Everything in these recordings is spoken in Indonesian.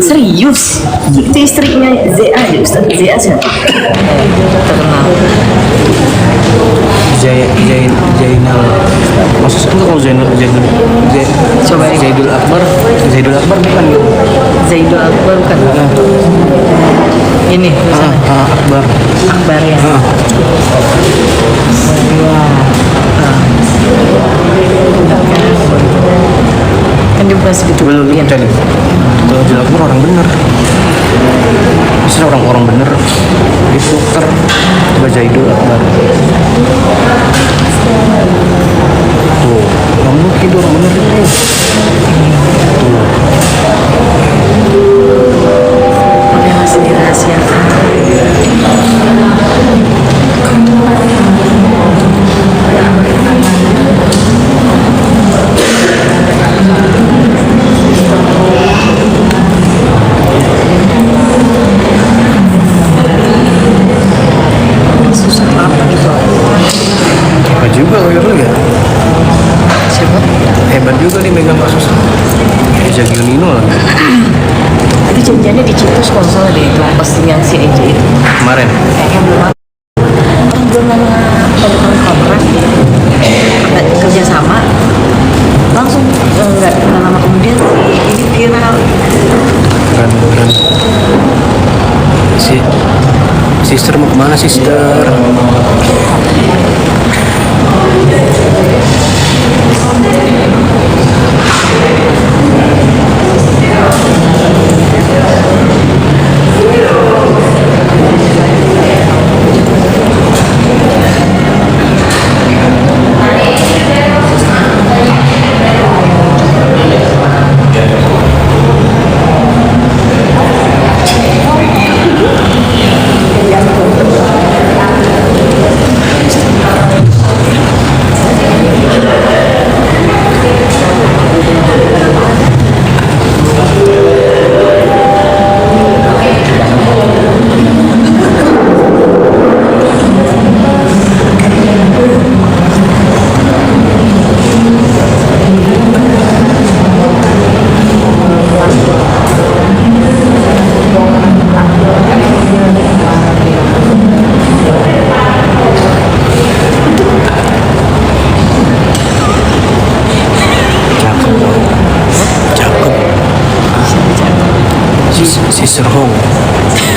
Serius? Itu istrinya ZA aja, Ustaz ZA aja. Terkenal. Zainal, maksudnya enggak kalau Coba Zaidul Akbar bukan gitu. Zaidul Akbar bukan? Ini Akbar. Akbar ya. Kan dia bukan segitu. Coba lu cari. Kalau Zaidul Akbar orang bener. Misalnya orang bener itu dokter. Coba Zaidul Akbar. Tuh, orang mungkin itu orang bener itu. Tuh. Oke, masih dirahasiakan. Susah apa gitu? Hebat juga kalau ya. Siapa? Hebat juga nih megang kasus. Eza Gionino lagi. Itu janjiannya di Citus kalau salah deh itu postingan si Eja itu. Kemarin. Kayaknya belum tanda kontrak kerja sama langsung nggak lama kemudian ini viral. Kan. Sister mau kemana sister? Sister Home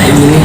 ini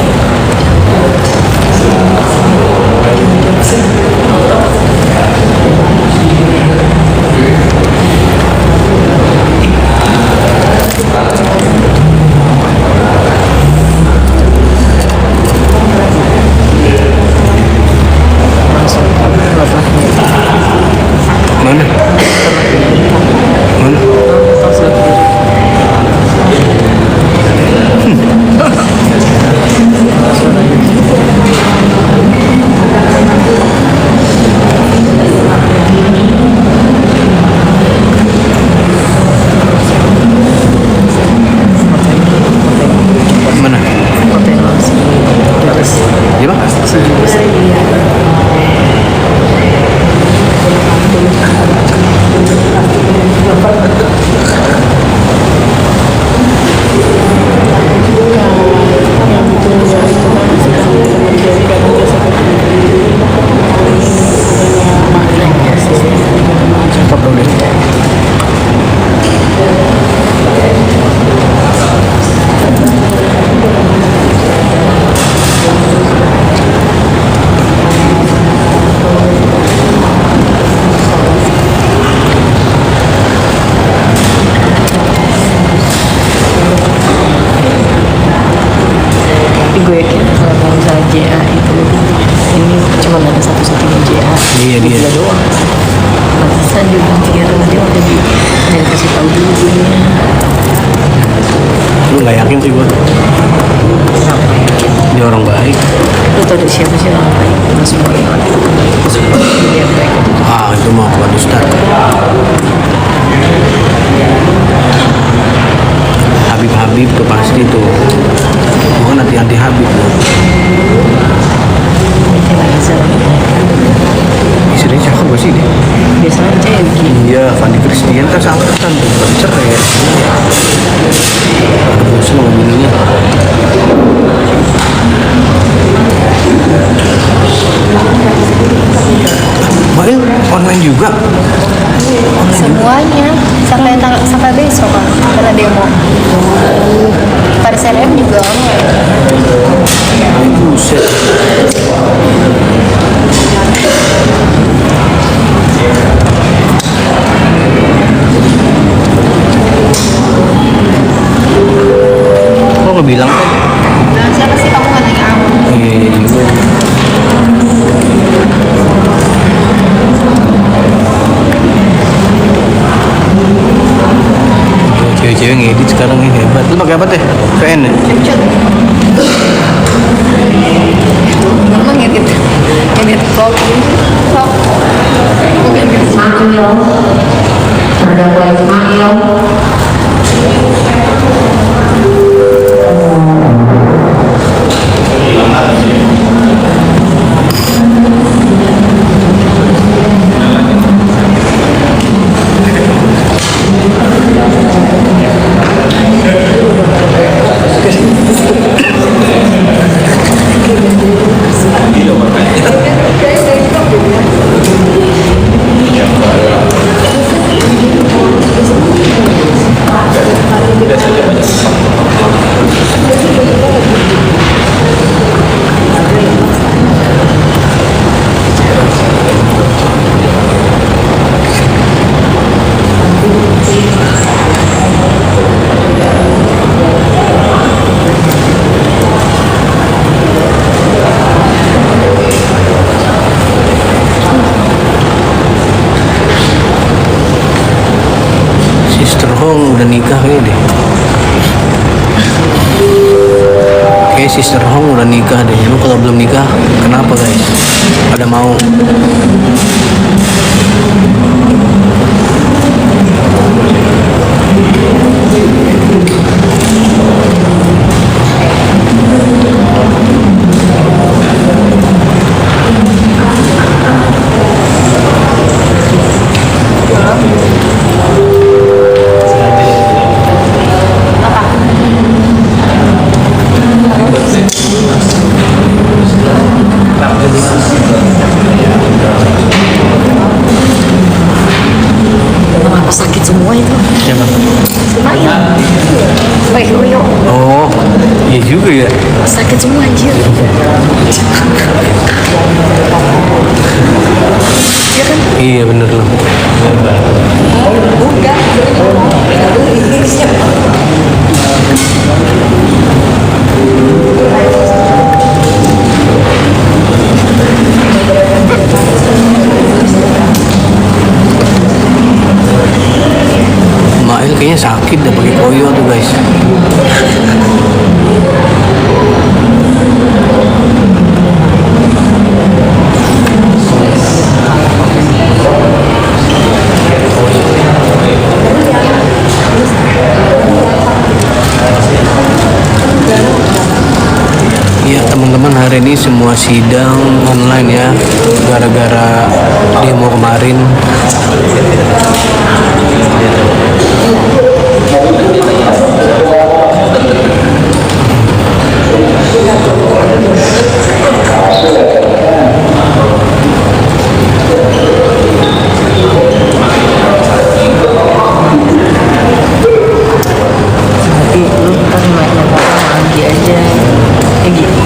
mana? Gue yakin kalau misalnya JA itu ini cuma ada satu-satunya JA. Iya dia. Dia doang. Pantesan dia bilang dia udah dikasih tahu dulu dunia. Lu nggak yakin sih gua. Kenapa yakin? Dia orang baik. Lu tau dari siapa sih orang baik? Mas Boy. Dia baik. Itu mah bukan Ustaz. Habib tuh pasti tuh. Bukan nanti Habib loh. Istrinya cakep gak sih dia? Biasanya cewek. Iya, Fandi Christian kan seangkatan tuh, bukan cerai. karena demo. Pada CNM juga Buset. Kok nggak bilang kan? nah, siapa sih kamu nggak nanya aku? Cewek-cewek ngedit sekarang ini hebat. Lu pakai apa teh? VN ya? Cut. Mama ngedit vlog. Ismail, terdakwa Ismail. Sister Hong udah nikah kayaknya deh. Kayak Sister Hong udah nikah deh. Lu kalau belum nikah, kenapa guys? Pada mau? Kenapa sakit semua itu? Siapa? Lumayan. Baik, Rio. Oh, iya juga ya. Sakit semua anjir. Iya kan? Iya bener loh. Mail kayaknya sakit dah pakai koyo tuh guys. Ya teman-teman, hari ini semua sidang online ya, gara-gara demo kemarin. Tapi lu kan nanya apa mandi aja. Gitu.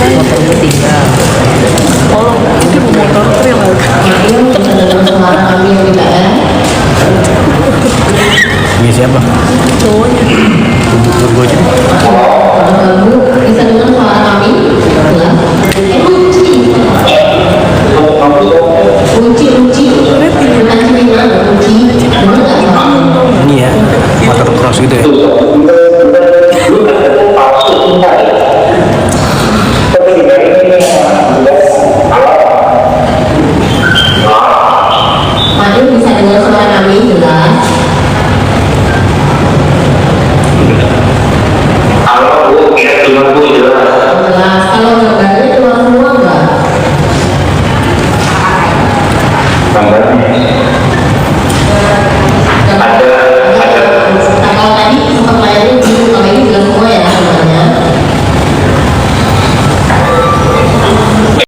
Motor gue tinggal. Oh, itu motor trail. Suara kami yang tidak ya. Ini siapa? Cowoknya. Gue aja. Ganggu, bisa dengar suara kami? Ya. Kunci. Kunci. Kunci mana? Kunci. Dengar nggak suara? Ini ya, motor cross gitu ya.